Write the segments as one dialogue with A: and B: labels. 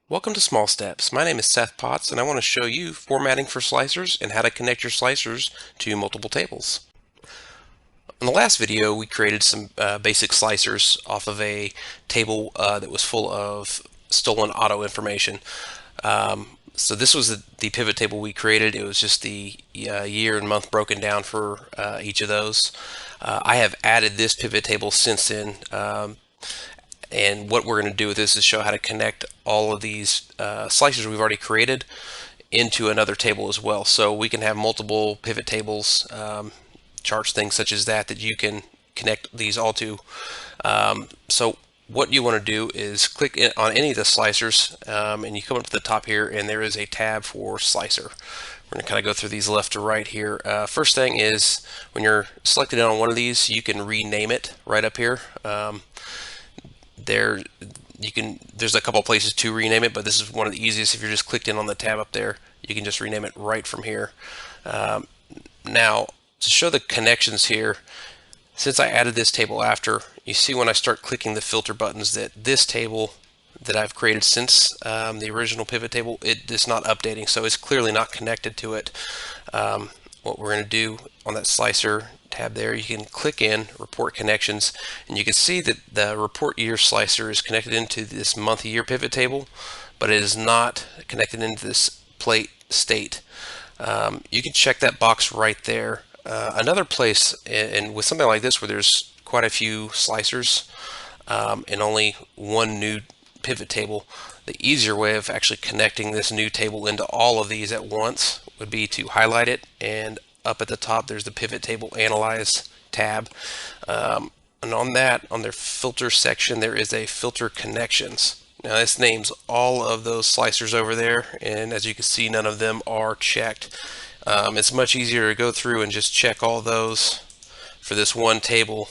A: Welcome to Small Steps. My name is Seth Potts and I want to show you formatting for slicers and how to connect your slicers to multiple tables. In the last video we created some basic slicers off of a table that was full of stolen auto information. So this was the pivot table we created. It was just the year and month broken down for each of those. I have added this pivot table since then. And what we're going to do with this is show how to connect all of these slicers we've already created into another table as well. So we can have multiple pivot tables, charts, things such as that you can connect these all to. So what you want to do is click on any of the slicers and you come up to the top here and there is a tab for slicer. We're going to kind of go through these left to right here. First thing is when you're selected on one of these, you can rename it right up here. There's a couple places to rename it, but this is one of the easiest. If you're just clicked in on the tab up there, you can just rename it right from here. Now to show the connections here, since I added this table after, you see when I start clicking the filter buttons that this table that I've created since the original pivot table, it is not updating, so it's clearly not connected to it. What we're going to do on that slicer tab there, you can click in report connections and you can see that the report year slicer is connected into this month year pivot table, but it is not connected into this plate state. You can check that box right there. Another place, and with something like this where there's quite a few slicers and only one new pivot table, the easier way of actually connecting this new table into all of these at once would be to highlight it, and up at the top there's the pivot table analyze tab, and on their filter section there is a filter connections. Now this names all of those slicers over there, and as you can see none of them are checked. It's much easier to go through and just check all those for this one table.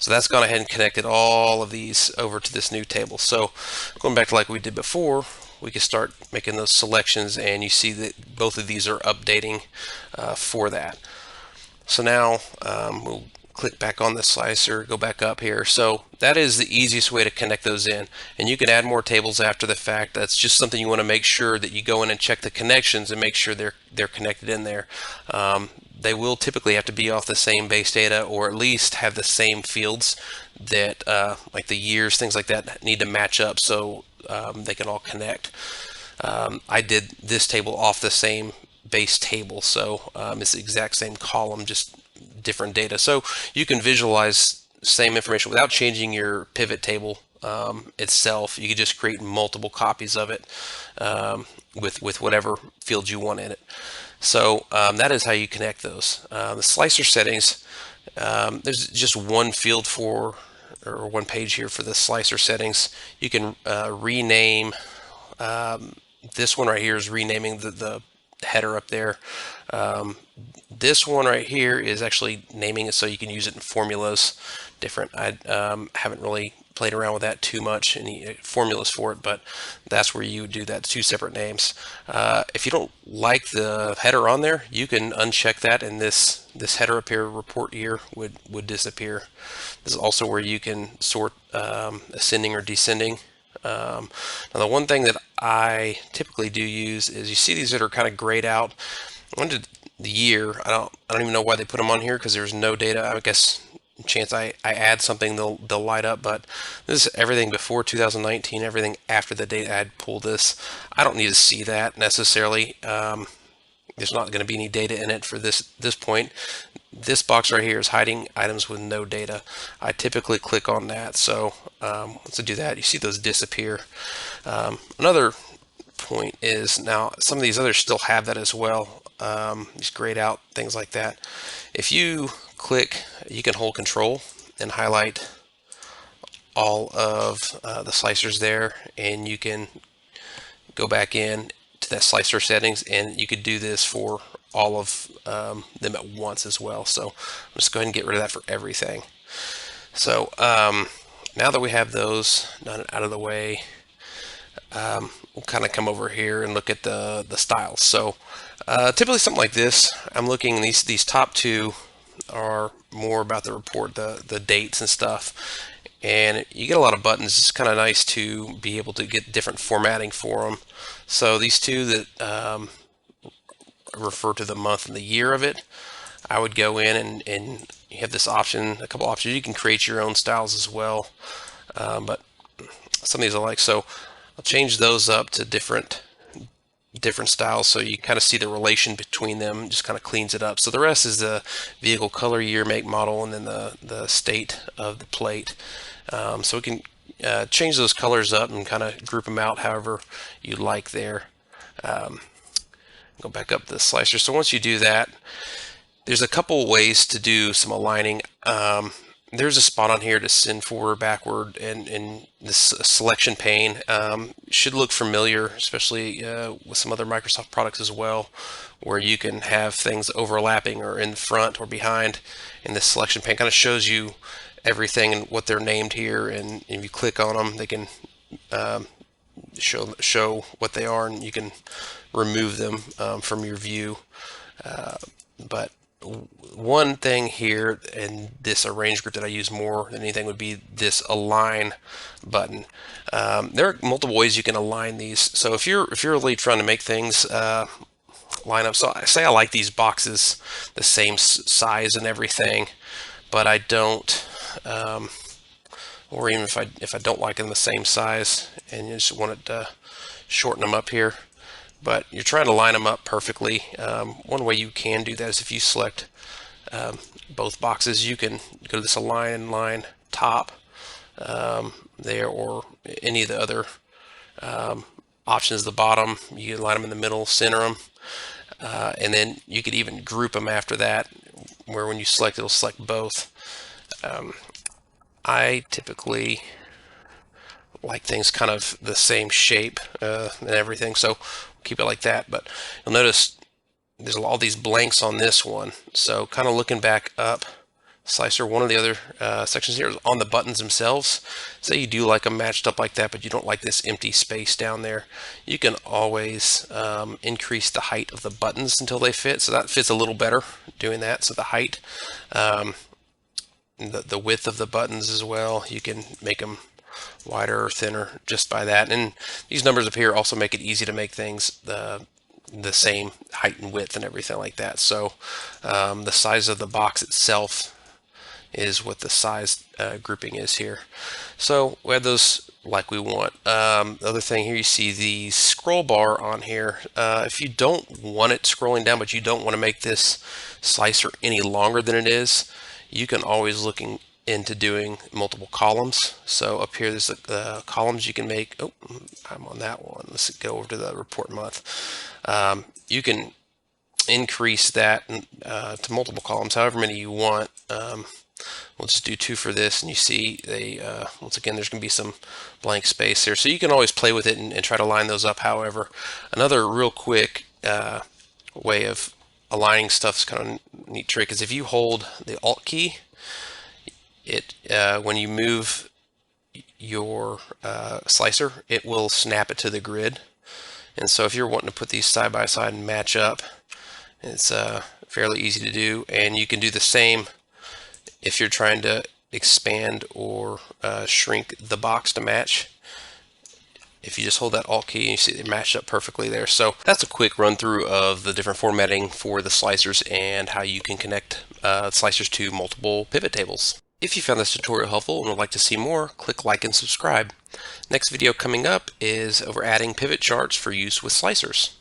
A: So that's gone ahead and connected all of these over to this new table. So going back to like we did before, we can start making those selections, and you see that both of these are updating for that. So now we'll click back on the slicer, go back up here. So that is the easiest way to connect those in, and you can add more tables after the fact. That's just something you want to make sure that you go in and check the connections and make sure they're connected in there. They will typically have to be off the same base data, or at least have the same fields that like the years, things like that, need to match up so they can all connect. I did this table off the same base table, so it's the exact same column, just different data. So you can visualize same information without changing your pivot table itself. You could just create multiple copies of it with whatever fields you want in it. So that is how you connect those. The slicer settings, there's just one field for, or one page here for the slicer settings. You can rename, this one right here is renaming the header up there. This one right here is actually naming it so you can use it in formulas different. I haven't really played around with that too much, any formulas for it, but that's where you would do that, two separate names. If you don't like the header on there, you can uncheck that, and this header up here, report year, would disappear. This is also where you can sort ascending or descending. Now the one thing that I typically do use is, you see these that are kind of grayed out. Under the year, I don't even know why they put them on here, because there's no data. I guess chance I add something they'll light up, but this is everything before 2019, everything after the date I had pulled this. I don't need to see that necessarily. There's not going to be any data in it for this point. This box right here is hiding items with no data. I typically click on that, so once I do that, you see those disappear. Another point is, now some of these others still have that as well, these grayed out things like that. If you click, you can hold control and highlight all of the slicers there, and you can go back in to that slicer settings, and you could do this for all of them at once as well. So I'm just go ahead and get rid of that for everything. So now that we have those done out of the way, we'll kind of come over here and look at the styles. So typically something like this, I'm looking, these top two are more about the report, the dates and stuff, and you get a lot of buttons. It's kind of nice to be able to get different formatting for them. So these two that refer to the month and the year of it, I would go in and you have this option, a couple options. You can create your own styles as well, but some of these I like. So I'll change those up to different styles so you kind of see the relation between them. Just kind of cleans it up. So the rest is the vehicle color, year, make, model, and then the state of the plate. So we can change those colors up and kind of group them out however you like there. Go back up the slicer. So once you do that, there's a couple ways to do some aligning. There's a spot on here to send forward, backward, and this selection pane should look familiar, especially with some other Microsoft products as well, where you can have things overlapping or in front or behind. And this selection pane kind of shows you everything and what they're named here. And if you click on them, they can show what they are, and you can remove them from your view. But one thing here in this arrange group that I use more than anything would be this align button. There are multiple ways you can align these. So if you're really trying to make things line up, so I say I like these boxes the same size and everything, but I don't, or even if I don't like them the same size and you just want to shorten them up here, but you're trying to line them up perfectly. One way you can do that is if you select both boxes, you can go to this align line top there, or any of the other options at the bottom. You can line them in the middle, center them, and then you could even group them after that, where when you select, it'll select both. I typically like things kind of the same shape and everything, so keep it like that. But you'll notice there's all these blanks on this one. So kind of looking back up slicer, one of the other sections here is on the buttons themselves. Say you do like them matched up like that, but you don't like this empty space down there. You can always increase the height of the buttons until they fit. So that fits a little better doing that. So the height, the width of the buttons as well, you can make them wider or thinner just by that. And these numbers up here also make it easy to make things the same height and width and everything like that. So the size of the box itself is what the size grouping is here. So we have those like we want. The other thing here, you see the scroll bar on here. If you don't want it scrolling down, but you don't want to make this slicer any longer than it is, you can always look into doing multiple columns. So up here there's columns you can make. Oh, I'm on that one. Let's go over to the report month. You can increase that to multiple columns, however many you want. We'll just do 2 for this, and you see they once again there's going to be some blank space here, so you can always play with it and try to line those up. However, another real quick way of aligning stuff is kind of a neat trick is if you hold the Alt key, it when you move your slicer, it will snap it to the grid. And so if you're wanting to put these side by side and match up, it's fairly easy to do. And you can do the same if you're trying to expand or shrink the box to match. If you just hold that Alt key, you see they match up perfectly there. So that's a quick run through of the different formatting for the slicers and how you can connect slicers to multiple pivot tables. If you found this tutorial helpful and would like to see more, click like and subscribe. Next video coming up is over adding pivot charts for use with slicers.